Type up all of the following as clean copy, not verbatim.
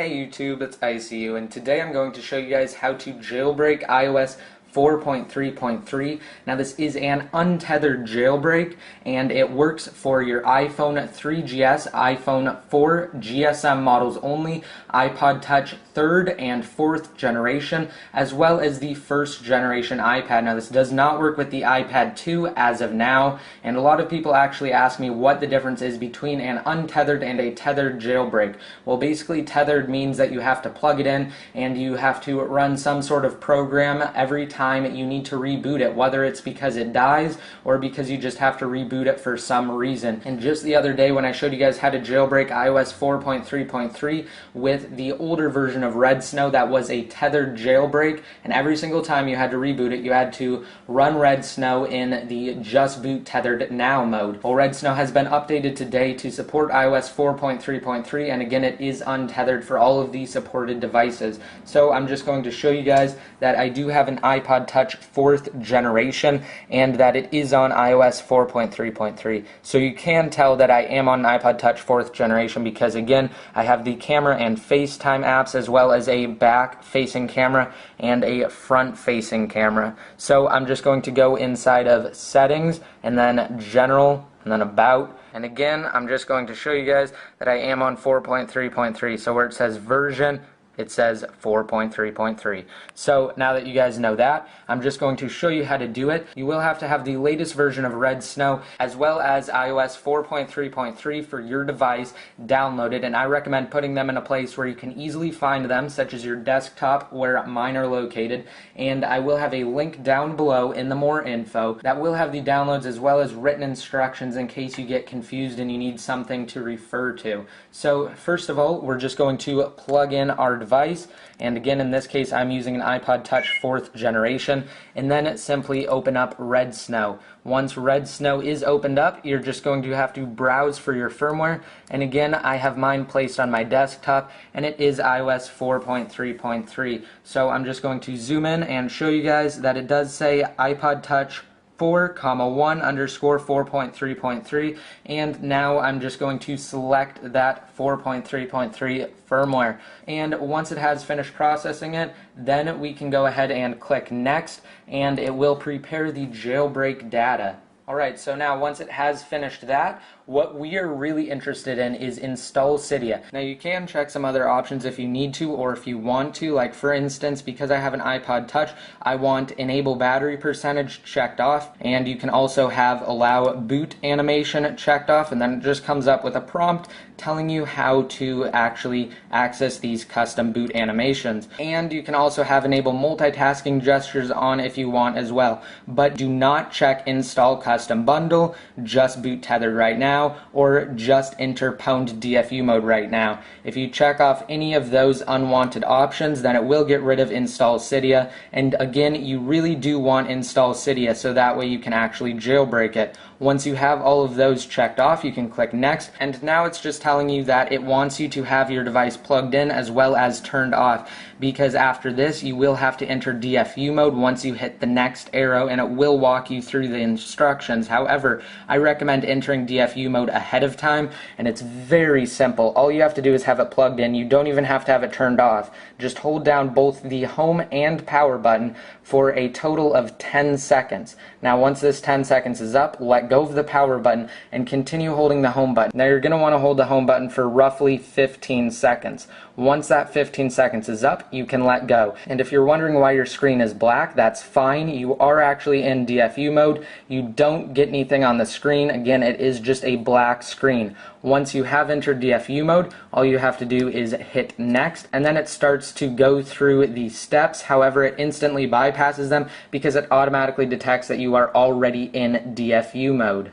Hey YouTube, it's ICU, and today I'm going to show you guys how to jailbreak iOS 4.3.3. Now this is an untethered jailbreak, and it works for your iPhone 3GS, iPhone 4 GSM models only, iPod Touch 3rd and 4th generation, as well as the 1st generation iPad. Now this does not work with the iPad 2 as of now, and a lot of people actually ask me what the difference is between an untethered and a tethered jailbreak. Well, basically tethered means that you have to plug it in and you have to run some sort of program every time you need to reboot it, whether it's because it dies or because you just have to reboot it for some reason. And just the other day when I showed you guys how to jailbreak iOS 4.3.3 with the older version of Red Snow, that was a tethered jailbreak, and every single time you had to reboot it, you had to run Red Snow in the Just Boot Tethered Now mode. Well, Red Snow has been updated today to support iOS 4.3.3, and again, it is untethered for all of the supported devices. So I'm just going to show you guys that I do have an iPod Touch 4th generation and that it is on iOS 4.3.3. So you can tell that I am on an iPod Touch 4th generation because again, I have the camera and FaceTime apps as well as a back-facing camera and a front-facing camera. So I'm just going to go inside of Settings and then General and then About. And again, I'm just going to show you guys that I am on 4.3.3. So where it says version, it says 4.3.3. So now that you guys know that, I'm just going to show you how to do it. You will have to have the latest version of Red Snow as well as iOS 4.3.3 for your device downloaded, and I recommend putting them in a place where you can easily find them, such as your desktop where mine are located. And I will have a link down below in the more info that will have the downloads as well as written instructions in case you get confused and you need something to refer to. So first of all, we're just going to plug in our device, and again in this case I'm using an iPod Touch 4th generation, and then simply open up Red Snow. Once Red Snow is opened up, you're just going to have to browse for your firmware, and again I have mine placed on my desktop and it is iOS 4.3.3. So I'm just going to zoom in and show you guys that it does say iPod Touch 4,1_4.3.3, and now I'm just going to select that 4.3.3 firmware, and once it has finished processing it, then we can go ahead and click next and it will prepare the jailbreak data. Alright, so now once it has finished that, what we are really interested in is install Cydia. Now you can check some other options if you need to or if you want to, like for instance, because I have an iPod Touch, I want enable battery percentage checked off, and you can also have allow boot animation checked off, and then it just comes up with a prompt telling you how to actually access these custom boot animations. And you can also have enable multitasking gestures on if you want as well, but do not check install custom bundle, just boot tethered right now, or just enter pwned DFU mode right now. If you check off any of those unwanted options, then it will get rid of install Cydia, and again you really do want install Cydia so that way you can actually jailbreak it. Once you have all of those checked off, you can click next, and now it's just telling you that it wants you to have your device plugged in as well as turned off, because after this you will have to enter DFU mode once you hit the next arrow, and it will walk you through the instructions. However, I recommend entering DFU mode ahead of time, and it's very simple. All you have to do is have it plugged in. You don't even have to have it turned off. Just hold down both the home and power button for a total of 10 seconds. Now once this 10 seconds is up, let go of the power button and continue holding the home button. Now you're going to want to hold the home button for roughly 15 seconds. Once that 15 seconds is up, you can let go. And if you're wondering why your screen is black, that's fine. You are actually in DFU mode. You don't get anything on the screen. Again, it is just a black screen. Once you have entered DFU mode, all you have to do is hit next, and then it starts to go through the steps. However, it instantly bypasses them because it automatically detects that you are already in DFU mode.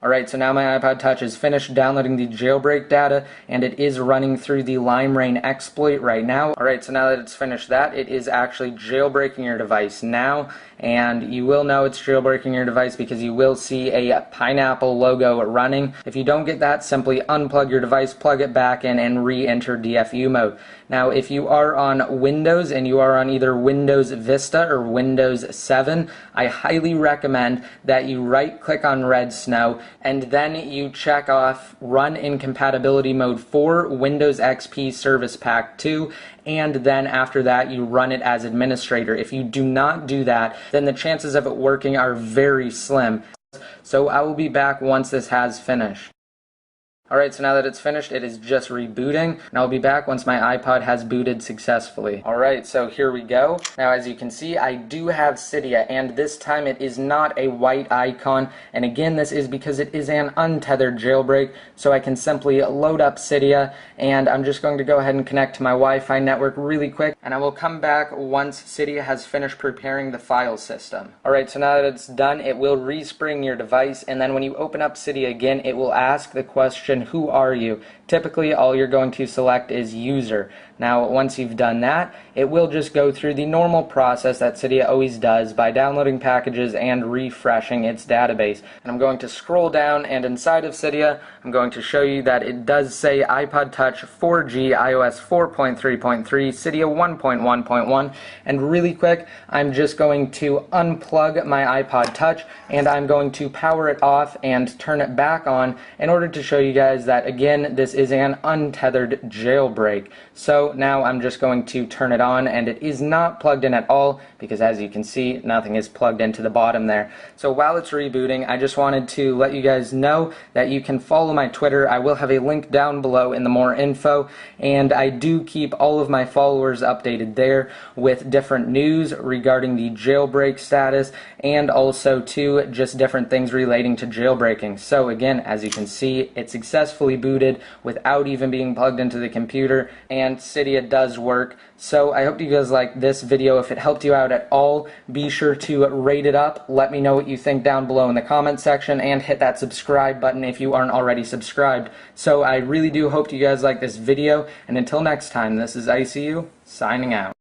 Alright, so now my iPod Touch is finished downloading the jailbreak data, and it is running through the LimeRain exploit right now. Alright, so now that it's finished that, it is actually jailbreaking your device now, and you will know it's jailbreaking your device because you will see a pineapple logo running. If you don't get that, simply unplug your device, plug it back in, and re-enter DFU mode. Now, if you are on Windows and you are on either Windows Vista or Windows 7, I highly recommend that you right-click on Red Snow and then you check off Run in Compatibility Mode for Windows XP Service Pack 2, and then after that you run it as administrator. If you do not do that, then the chances of it working are very slim. So I will be back once this has finished. Alright, so now that it's finished, it is just rebooting, and I'll be back once my iPod has booted successfully. Alright, so here we go. Now as you can see, I do have Cydia, and this time it is not a white icon, and again this is because it is an untethered jailbreak, so I can simply load up Cydia, and I'm just going to go ahead and connect to my Wi-Fi network really quick, and I will come back once Cydia has finished preparing the file system. Alright, so now that it's done, it will respring your device, and then when you open up Cydia again, it will ask the question, who are you? Typically, all you're going to select is user. Now, once you've done that, it will just go through the normal process that Cydia always does by downloading packages and refreshing its database. And I'm going to scroll down, and inside of Cydia, I'm going to show you that it does say iPod Touch 4G, iOS 4.3.3, Cydia 1.1.1, and really quick, I'm just going to unplug my iPod Touch, and I'm going to power it off and turn it back on in order to show you guys that, again, this is an untethered jailbreak. So now I'm just going to turn it on, and it is not plugged in at all because, as you can see, nothing is plugged into the bottom there. So while it's rebooting, I just wanted to let you guys know that you can follow my Twitter. I will have a link down below in the more info, and I do keep all of my followers updated there with different news regarding the jailbreak status and also too just different things relating to jailbreaking. So again, as you can see, it successfully booted without even being plugged into the computer, and Cydia does work. So I hope you guys like this video. If it helped you out at all, be sure to rate it up. Let me know what you think down below in the comment section, and hit that subscribe button if you aren't already subscribed. So I really do hope you guys like this video, and until next time, this is ICU signing out.